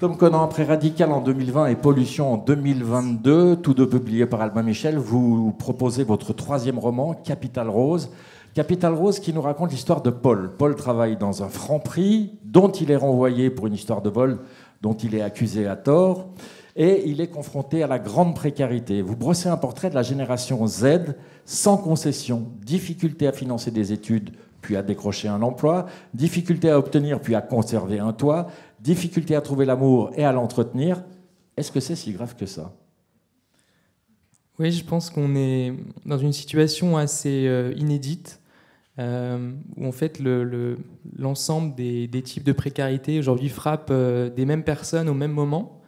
Tom Conan, après Radical en 2020 et Pollution en 2022, tous deux publiés par Albin Michel, vous proposez votre troisième roman, Capital Rose. Capital Rose qui nous raconte l'histoire de Paul. Paul travaille dans un Franprix dont il est renvoyé pour une histoire de vol dont il est accusé à tort et il est confronté à la grande précarité. Vous brossez un portrait de la génération Z sans concession, difficulté à financer des études puis à décrocher un emploi, difficulté à obtenir puis à conserver un toit, difficulté à trouver l'amour et à l'entretenir. Est-ce que c'est si grave que ça ? Oui, je pense qu'on est dans une situation assez inédite, où en fait l'ensemble des types de précarité aujourd'hui frappent des mêmes personnes au même moment,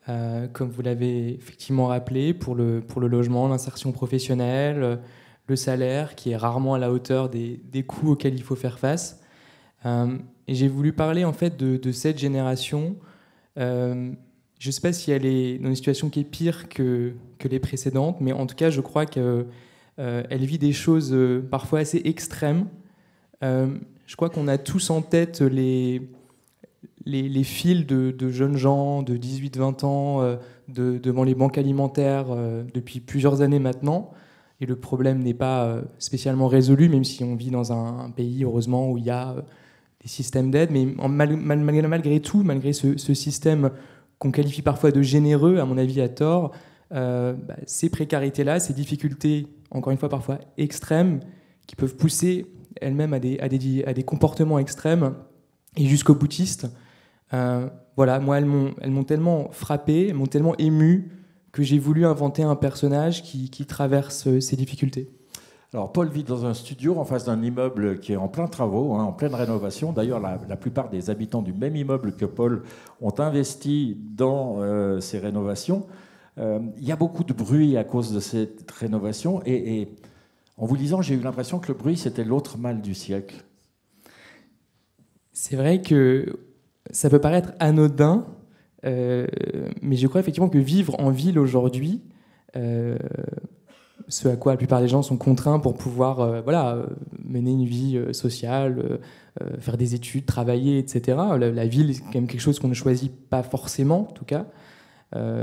comme vous l'avez effectivement rappelé, pour le logement, l'insertion professionnelle, le salaire qui est rarement à la hauteur des coûts auxquels il faut faire face. Et j'ai voulu parler en fait de cette génération. Je ne sais pas si elle est dans une situation qui est pire que les précédentes, mais en tout cas, je crois qu'elle vit des choses parfois assez extrêmes. Je crois qu'on a tous en tête les files de jeunes gens de 18-20 ans devant les banques alimentaires depuis plusieurs années maintenant. Et le problème n'est pas spécialement résolu, même si on vit dans un pays, heureusement, où il y a des systèmes d'aide. Mais malgré tout, malgré ce système qu'on qualifie parfois de généreux, à mon avis à tort, ces précarités-là, ces difficultés, encore une fois parfois extrêmes, qui peuvent pousser elles-mêmes à des comportements extrêmes et jusqu'au boutiste. Voilà, moi, elles m'ont tellement frappé, elles m'ont tellement ému que j'ai voulu inventer un personnage qui traverse ces difficultés. Alors, Paul vit dans un studio en face d'un immeuble qui est en plein travaux, en pleine rénovation. D'ailleurs, la plupart des habitants du même immeuble que Paul ont investi dans ces rénovations. Il y a beaucoup de bruit à cause de cette rénovation. Et en vous lisant, j'ai eu l'impression que le bruit, c'était l'autre mal du siècle. C'est vrai que ça peut paraître anodin, mais je crois effectivement que vivre en ville aujourd'hui, ce à quoi la plupart des gens sont contraints pour pouvoir mener une vie sociale, faire des études, travailler, etc. La ville, c'est quand même quelque chose qu'on ne choisit pas forcément, en tout cas.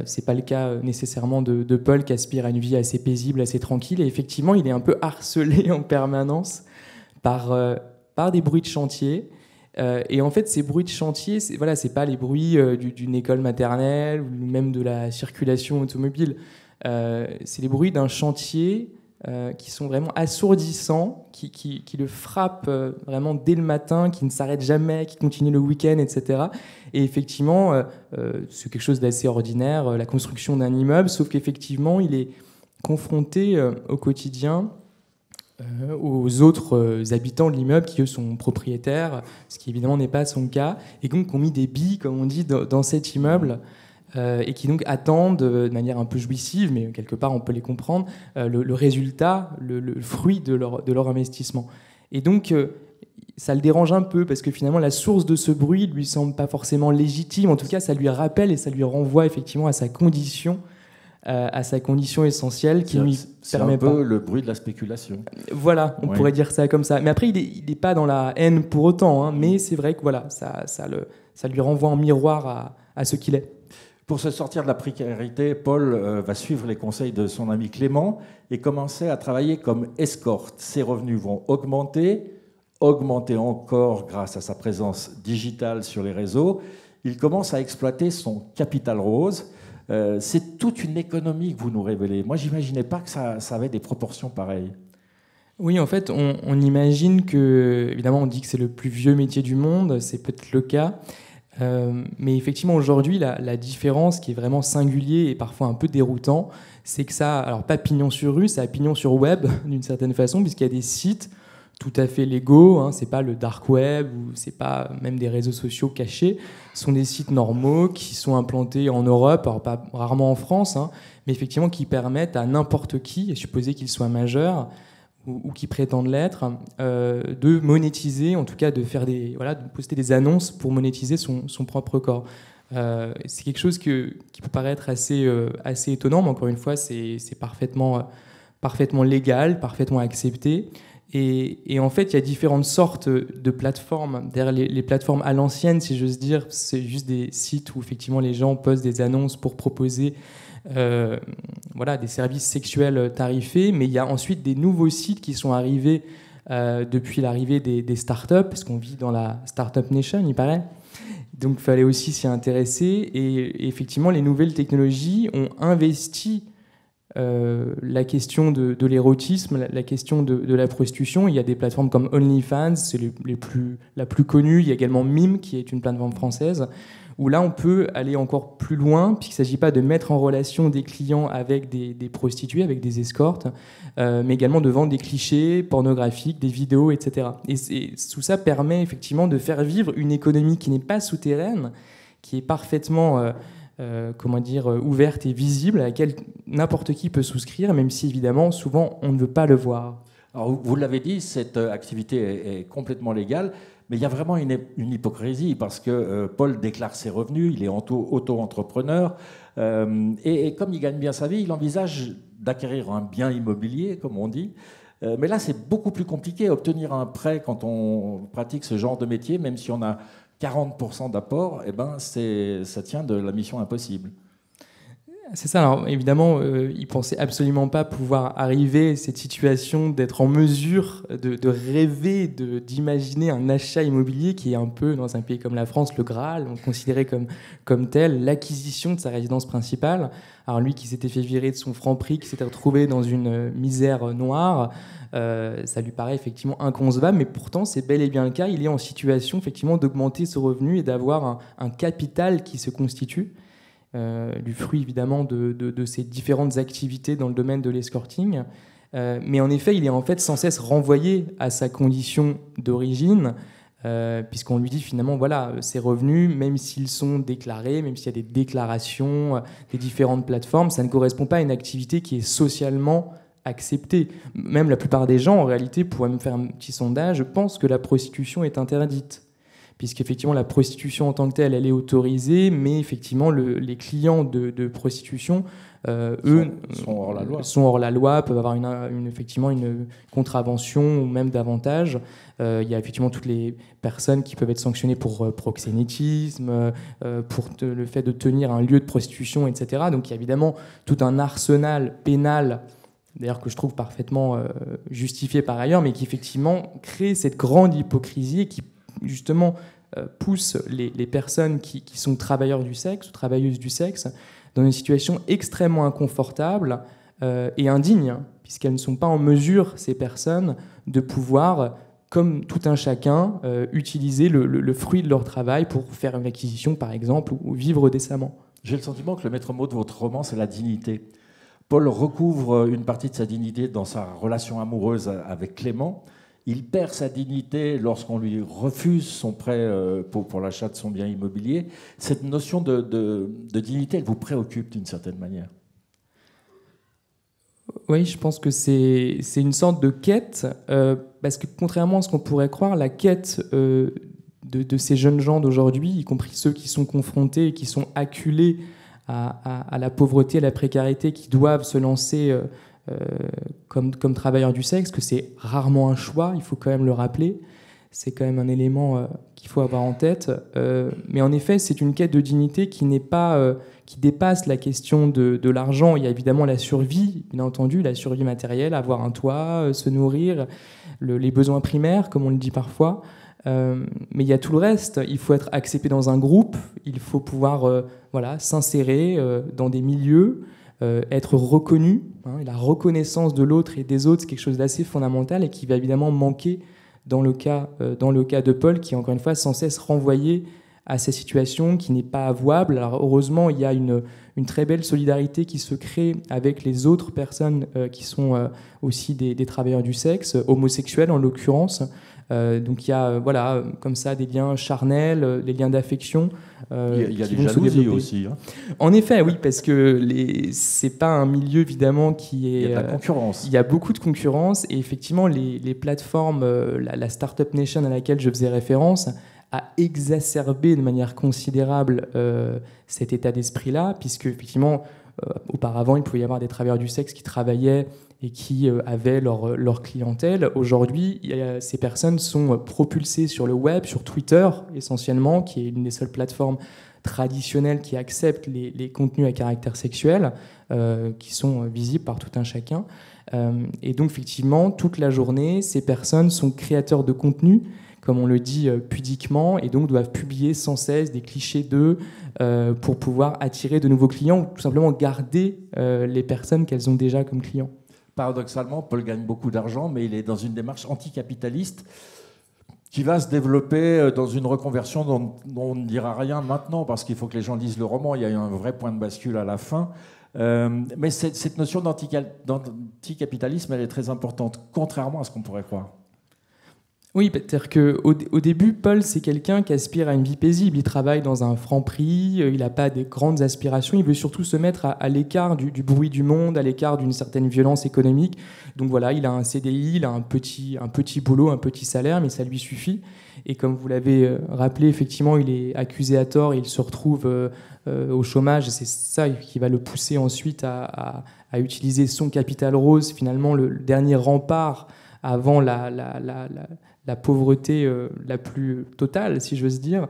C'est pas le cas nécessairement de Paul qui aspire à une vie assez paisible, assez tranquille. Et effectivement, il est un peu harcelé en permanence par des bruits de chantier. Et en fait, ces bruits de chantier, c'est pas les bruits d'une école maternelle ou même de la circulation automobile. C'est les bruits d'un chantier qui sont vraiment assourdissants, qui le frappent vraiment dès le matin, qui ne s'arrêtent jamais, qui continuent le week-end, etc. Et effectivement, c'est quelque chose d'assez ordinaire, la construction d'un immeuble, sauf qu'effectivement, il est confronté au quotidien aux autres habitants de l'immeuble qui, eux, sont propriétaires, ce qui évidemment n'est pas son cas, et donc qui ont mis des billes, comme on dit, dans cet immeuble, et qui donc attendent de manière un peu jouissive, mais quelque part on peut les comprendre, le résultat, le fruit de leur investissement. Et donc ça le dérange un peu, parce que finalement la source de ce bruit lui semble pas forcément légitime, en tout cas ça lui rappelle et ça lui renvoie effectivement à sa condition essentielle qui lui permet pas. C'est un peu le bruit de la spéculation. Voilà, on pourrait dire ça comme ça. Mais après, il n'est pas dans la haine pour autant, hein, mais c'est vrai que voilà, ça lui renvoie en miroir à ce qu'il est. Pour se sortir de la précarité, Paul va suivre les conseils de son ami Clément et commencer à travailler comme escorte. Ses revenus vont augmenter encore grâce à sa présence digitale sur les réseaux. Il commence à exploiter son capital rose. C'est toute une économie que vous nous révélez. Moi, j'imaginais pas que ça avait des proportions pareilles. Oui, en fait, on imagine que, évidemment, on dit que c'est le plus vieux métier du monde, c'est peut-être le cas, mais effectivement, aujourd'hui, la différence qui est vraiment singulier et parfois un peu déroutant, c'est que ça, alors pas pignon sur rue, ça a pignon sur web, d'une certaine façon, puisqu'il y a des sites tout à fait légaux, hein, c'est pas le dark web ou c'est pas même des réseaux sociaux cachés, ce sont des sites normaux qui sont implantés en Europe, alors pas rarement en France, hein, mais effectivement qui permettent à n'importe qui, à supposer qu'il soit majeur ou qui prétendent l'être, de monétiser, en tout cas de faire de poster des annonces pour monétiser son propre corps. C'est quelque chose qui peut paraître assez étonnant, mais encore une fois, c'est parfaitement légal, parfaitement accepté. Et en fait, il y a différentes sortes de plateformes. D'ailleurs, les plateformes à l'ancienne, si j'ose dire, c'est juste des sites où effectivement les gens postent des annonces pour proposer des services sexuels tarifés. Mais il y a ensuite des nouveaux sites qui sont arrivés depuis l'arrivée des startups, parce qu'on vit dans la Startup Nation, il paraît. Donc il fallait aussi s'y intéresser. Et effectivement, les nouvelles technologies ont investi la question de l'érotisme, la question de la prostitution. Il y a des plateformes comme OnlyFans, c'est la plus connue. Il y a également Mime, qui est une plateforme française, où là on peut aller encore plus loin, puisqu'il ne s'agit pas de mettre en relation des clients avec des prostituées, avec des escortes, mais également de vendre des clichés pornographiques, des vidéos, etc. Et tout ça permet effectivement de faire vivre une économie qui n'est pas souterraine, qui est parfaitement ouverte et visible, à laquelle n'importe qui peut souscrire, même si évidemment souvent on ne veut pas le voir. Alors, vous l'avez dit, cette activité est complètement légale, mais il y a vraiment une hypocrisie parce que Paul déclare ses revenus, il est auto-entrepreneur, et comme il gagne bien sa vie, il envisage d'acquérir un bien immobilier, comme on dit. Mais là, c'est beaucoup plus compliqué. Obtenir un prêt quand on pratique ce genre de métier, même si on a 40% d'apport, ça tient de la mission impossible. C'est ça. Alors évidemment, il ne pensait absolument pas pouvoir arriver à cette situation d'être en mesure de rêver, d'imaginer un achat immobilier qui est un peu, dans un pays comme la France, le Graal, on considérait comme tel l'acquisition de sa résidence principale. Alors lui qui s'était fait virer de son Franprix, qui s'était retrouvé dans une misère noire, ça lui paraît effectivement inconcevable, mais pourtant c'est bel et bien le cas. Il est en situation effectivement d'augmenter ce revenu et d'avoir un capital qui se constitue. Du fruit évidemment de ces différentes activités dans le domaine de l'escorting. Mais en effet, il est en fait sans cesse renvoyé à sa condition d'origine, puisqu'on lui dit finalement, voilà, ses revenus, même s'ils sont déclarés, même s'il y a des déclarations des différentes plateformes, ça ne correspond pas à une activité qui est socialement acceptée. Même la plupart des gens, en réalité, pourraient me faire un petit sondage, pensent que la prostitution est interdite. Puisqu'effectivement, la prostitution en tant que telle, elle est autorisée, mais effectivement, les clients de prostitution, eux, sont hors la loi, peuvent avoir effectivement une contravention ou même davantage. Il y a effectivement toutes les personnes qui peuvent être sanctionnées pour proxénétisme, pour le fait de tenir un lieu de prostitution, etc. Donc il y a évidemment tout un arsenal pénal, d'ailleurs que je trouve parfaitement justifié par ailleurs, mais qui effectivement crée cette grande hypocrisie et qui justement pousse les personnes qui sont travailleurs du sexe ou travailleuses du sexe dans une situation extrêmement inconfortable et indigne, puisqu'elles ne sont pas en mesure, ces personnes, de pouvoir, comme tout un chacun, utiliser le fruit de leur travail pour faire une acquisition, par exemple, ou vivre décemment. J'ai le sentiment que le maître mot de votre roman, c'est la dignité. Paul recouvre une partie de sa dignité dans sa relation amoureuse avec Clément. Il perd sa dignité lorsqu'on lui refuse son prêt pour l'achat de son bien immobilier. Cette notion de dignité, elle vous préoccupe d'une certaine manière? Oui, je pense que c'est une sorte de quête, parce que contrairement à ce qu'on pourrait croire, la quête de ces jeunes gens d'aujourd'hui, y compris ceux qui sont confrontés et qui sont acculés à la pauvreté, à la précarité, qui doivent se lancer comme travailleurs du sexe, que c'est rarement un choix, il faut quand même le rappeler. C'est quand même un élément qu'il faut avoir en tête. Mais en effet, c'est une quête de dignité qui dépasse la question de l'argent. Il y a évidemment la survie, bien entendu, la survie matérielle, avoir un toit, se nourrir, les besoins primaires, comme on le dit parfois. Mais il y a tout le reste. Il faut être accepté dans un groupe, il faut pouvoir s'insérer dans des milieux, être reconnu. La reconnaissance de l'autre et des autres, c'est quelque chose d'assez fondamental et qui va évidemment manquer dans le cas de Paul, qui est encore une fois sans cesse renvoyé à sa situation qui n'est pas avouable. Alors heureusement, il y a une très belle solidarité qui se crée avec les autres personnes qui sont aussi des travailleurs du sexe, homosexuels en l'occurrence. Donc il y a comme ça des liens charnels, des liens d'affection. Il y a des jalousies aussi. Hein. En effet, oui, parce que c'est pas un milieu évidemment qui est. Il y a de la concurrence. Il y a beaucoup de concurrence et effectivement les plateformes, la Startup Nation à laquelle je faisais référence, a exacerbé de manière considérable cet état d'esprit-là, puisque effectivement auparavant, il pouvait y avoir des travailleurs du sexe qui travaillaient et qui avaient leur clientèle. Aujourd'hui, ces personnes sont propulsées sur le web, sur Twitter essentiellement, qui est l'une des seules plateformes traditionnelles qui acceptent les contenus à caractère sexuel, qui sont visibles par tout un chacun. Et donc, effectivement, toute la journée, ces personnes sont créateurs de contenu, comme on le dit pudiquement, et donc doivent publier sans cesse des clichés d'eux pour pouvoir attirer de nouveaux clients ou tout simplement garder les personnes qu'elles ont déjà comme clients. Paradoxalement, Paul gagne beaucoup d'argent, mais il est dans une démarche anticapitaliste qui va se développer dans une reconversion dont on ne dira rien maintenant, parce qu'il faut que les gens lisent le roman. Il y a eu un vrai point de bascule à la fin. Mais cette notion d'anticapitalisme, elle est très importante, contrairement à ce qu'on pourrait croire. Oui, c'est-à-dire qu'au début, Paul, c'est quelqu'un qui aspire à une vie paisible. Il travaille dans un Franprix, il n'a pas des grandes aspirations, il veut surtout se mettre à l'écart du bruit du monde, à l'écart d'une certaine violence économique. Donc voilà, il a un CDI, il a un petit boulot, un petit salaire, mais ça lui suffit. Et comme vous l'avez rappelé, effectivement, il est accusé à tort et il se retrouve au chômage. Et c'est ça qui va le pousser ensuite à utiliser son capital rose, finalement le dernier rempart avant la pauvreté la plus totale, si j'ose dire.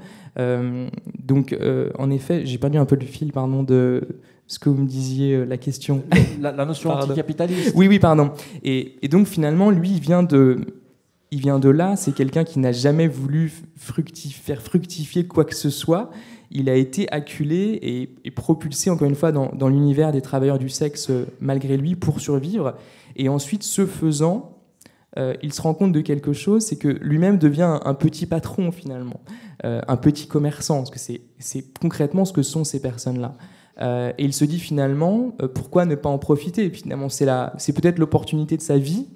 Donc, en effet, j'ai perdu un peu le fil, pardon, de ce que vous me disiez, la question. La notion anticapitaliste. Oui, pardon. Et donc, finalement, lui, il vient de là. C'est quelqu'un qui n'a jamais voulu faire fructifier quoi que ce soit. Il a été acculé et propulsé, encore une fois, dans l'univers des travailleurs du sexe, malgré lui, pour survivre. Et ensuite, ce faisant, il se rend compte de quelque chose, c'est que lui-même devient un petit patron finalement, un petit commerçant, parce que c'est concrètement ce que sont ces personnes-là. Et il se dit finalement, pourquoi ne pas en profiter ? Finalement, c'est peut-être l'opportunité de sa vie,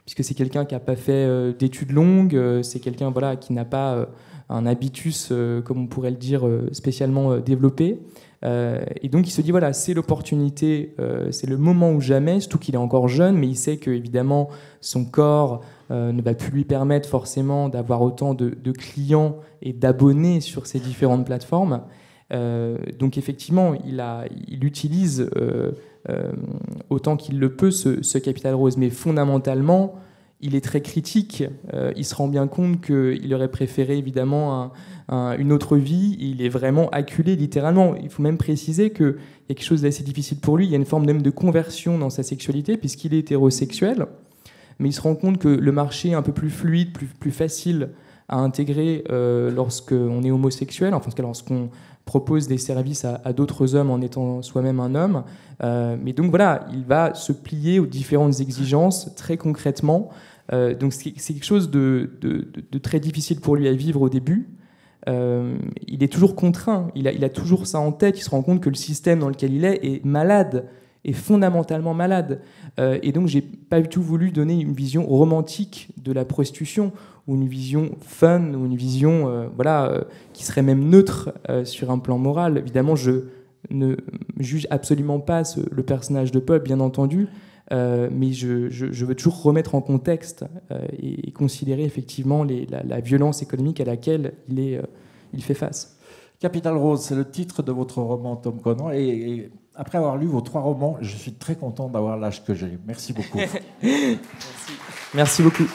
puisque c'est quelqu'un qui n'a pas fait d'études longues, c'est quelqu'un qui n'a pas un habitus, comme on pourrait le dire, spécialement développé. Et donc il se dit c'est l'opportunité, c'est le moment ou jamais, surtout qu'il est encore jeune, mais il sait que évidemment son corps ne va plus lui permettre forcément d'avoir autant de clients et d'abonnés sur ces différentes plateformes. Donc effectivement il utilise autant qu'il le peut ce capital rose, mais fondamentalement il est très critique. Il se rend bien compte qu'il aurait préféré évidemment une autre vie. Il est vraiment acculé littéralement. Il faut même préciser qu'il y a quelque chose d'assez difficile pour lui. Il y a une forme même de conversion dans sa sexualité puisqu'il est hétérosexuel. Mais il se rend compte que le marché est un peu plus fluide, plus facile à intégrer lorsqu'on est homosexuel, enfin lorsqu'on propose des services à d'autres hommes en étant soi-même un homme. Mais donc il va se plier aux différentes exigences très concrètement. Donc c'est quelque chose de très difficile pour lui à vivre au début. Il est toujours contraint, il a toujours ça en tête, il se rend compte que le système dans lequel il est malade, est fondamentalement malade. Et donc j'ai pas du tout voulu donner une vision romantique de la prostitution, ou une vision fun, ou une vision qui serait même neutre sur un plan moral. Évidemment, je ne juge absolument pas le personnage de Paul, bien entendu, mais je veux toujours remettre en contexte et considérer effectivement la violence économique à laquelle il fait face. Capital Rose, c'est le titre de votre roman, Tom Conant, et après avoir lu vos 3 romans, je suis très content d'avoir l'âge que j'ai. Merci beaucoup. Merci beaucoup.